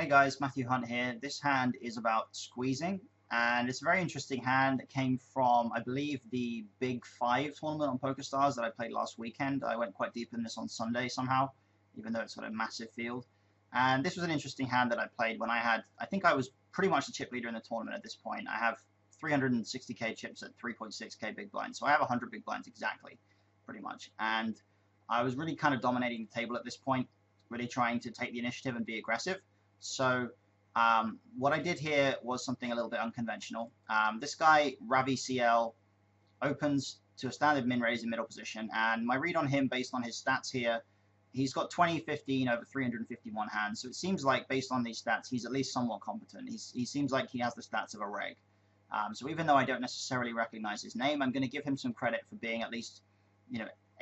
Hey guys, Matthew Hunt here. This hand is about squeezing, and it's a very interesting hand. It came from, I believe, the Big 5 tournament on PokerStars that I played last weekend. I went quite deep in this on Sunday somehow, even though it's got a massive field. And this was an interesting hand that I played when I think I was pretty much the chip leader in the tournament at this point. I have 360k chips at 3.6k big blinds, so I have 100 big blinds exactly, pretty much. And I was really kind of dominating the table at this point, really trying to take the initiative and be aggressive. So what I did here was something a little bit unconventional. This guy, Ravi CL, opens to a standard min-raise in middle position, and my read on him based on his stats here, he's got 20-15 over 351 hands, so it seems like based on these stats, he's at least somewhat competent. He seems like he has the stats of a reg. So even though I don't necessarily recognize his name, I'm going to give him some credit for being at least,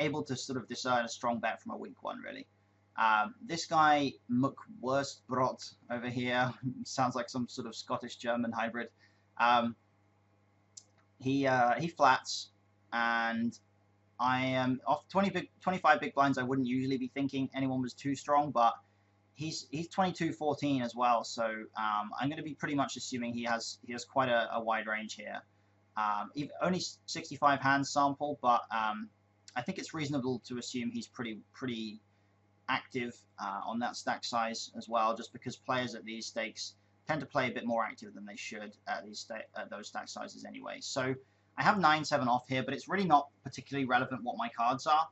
able to sort of discern a strong bet from a weak one, really. This guy, McWurstbrot over here, sounds like some sort of Scottish-German hybrid. He flats, and I am off 25 big blinds. I wouldn't usually be thinking anyone was too strong, but he's 22-14 as well. So I'm going to be pretty much assuming he has quite a wide range here. Only 65 hands sample, but I think it's reasonable to assume he's pretty active on that stack size as well, just because players at these stakes tend to play a bit more active than they should at those stack sizes anyway. So I have 9-7 off here, but it's really not particularly relevant what my cards are.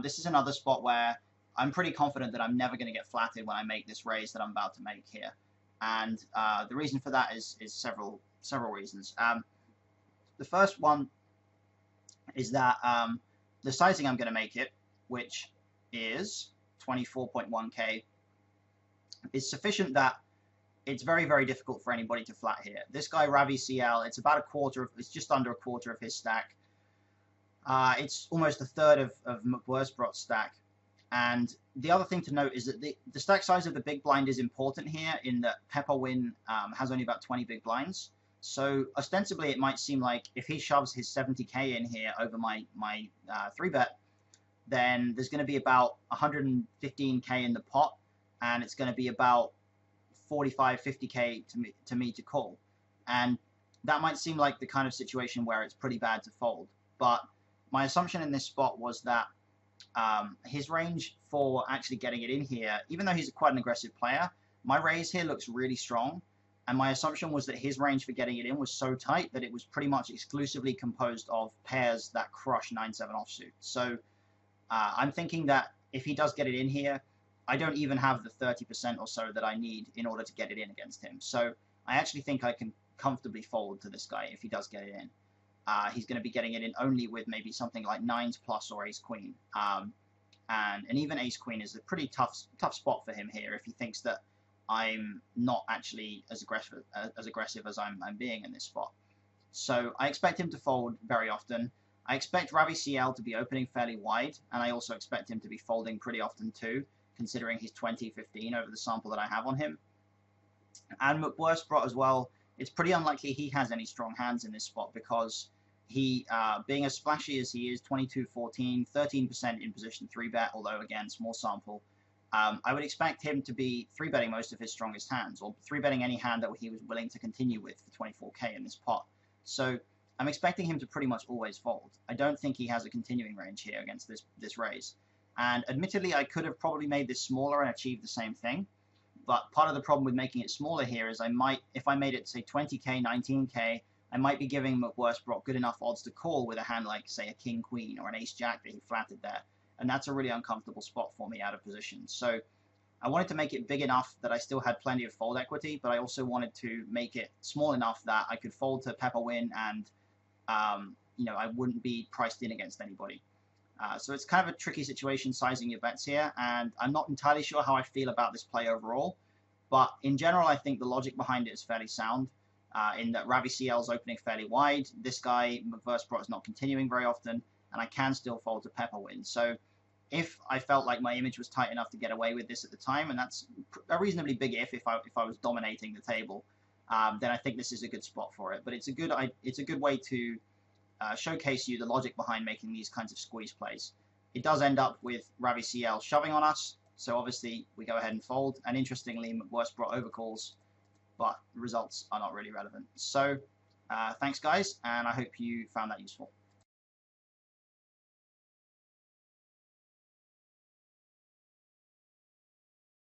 This is another spot where I'm pretty confident that I'm never going to get flatted when I make this raise that I'm about to make here. And the reason for that is several reasons. The first one is that the sizing I'm going to make it, which is 24.1k, is sufficient that it's very, very difficult for anybody to flat here. This guy, Ravi CL, it's about it's just under a quarter of his stack. It's almost a third of McWurstbrot's stack. And the other thing to note is that the stack size of the big blind is important here in that Pepperwin has only about 20 big blinds. So ostensibly it might seem like if he shoves his 70k in here over my 3-bet, then there's going to be about 115k in the pot, and it's going to be about 45-50k to me to call. And that might seem like the kind of situation where it's pretty bad to fold. But my assumption in this spot was that his range for actually getting it in here, even though he's quite an aggressive player, my raise here looks really strong. And my assumption was that his range for getting it in was so tight that it was pretty much exclusively composed of pairs that crush 9-7 offsuit. So I'm thinking that if he does get it in here, I don't even have the 30% or so that I need in order to get it in against him. So I actually think I can comfortably fold to this guy if he does get it in. He's going to be getting it in only with maybe something like 9s plus or ace-queen. And even ace-queen is a pretty tough spot for him here if he thinks that I'm not actually as aggressive as I'm being in this spot. So I expect him to fold very often. I expect Ravi CL to be opening fairly wide, and I also expect him to be folding pretty often too, considering he's 20-15 over the sample that I have on him. And McWurstbrot as well, it's pretty unlikely he has any strong hands in this spot because he, being as splashy as he is, 22-14, 13% in position 3-bet, although again, small sample, I would expect him to be 3-betting most of his strongest hands, or 3-betting any hand that he was willing to continue with for 24k in this pot. So I'm expecting him to pretty much always fold. I don't think he has a continuing range here against this raise. And admittedly, I could have probably made this smaller and achieved the same thing. But part of the problem with making it smaller here is if I made it, say, 20k, 19k, I might be giving McWurstbrot good enough odds to call with a hand like, say, a king-queen or an ace-jack that he flatted there. And that's a really uncomfortable spot for me out of position. So I wanted to make it big enough that I still had plenty of fold equity, but I also wanted to make it small enough that I could fold to Pepperwin and I wouldn't be priced in against anybody. So it's kind of a tricky situation sizing your bets here, and I'm not entirely sure how I feel about this play overall. But in general, I think the logic behind it is fairly sound, in that Ravi CL is opening fairly wide. This guy, McWurstbrot, is not continuing very often, and I can still fold to Pepperwin. So if I felt like my image was tight enough to get away with this at the time, and that's a reasonably big if I was dominating the table, then I think this is a good spot for it. But it's a good way to showcase you the logic behind making these kinds of squeeze plays. It does end up with Ravi CL shoving on us, So obviously we go ahead and fold. And interestingly, worst brought overcalls, but results are not really relevant. So thanks guys, and I hope you found that useful.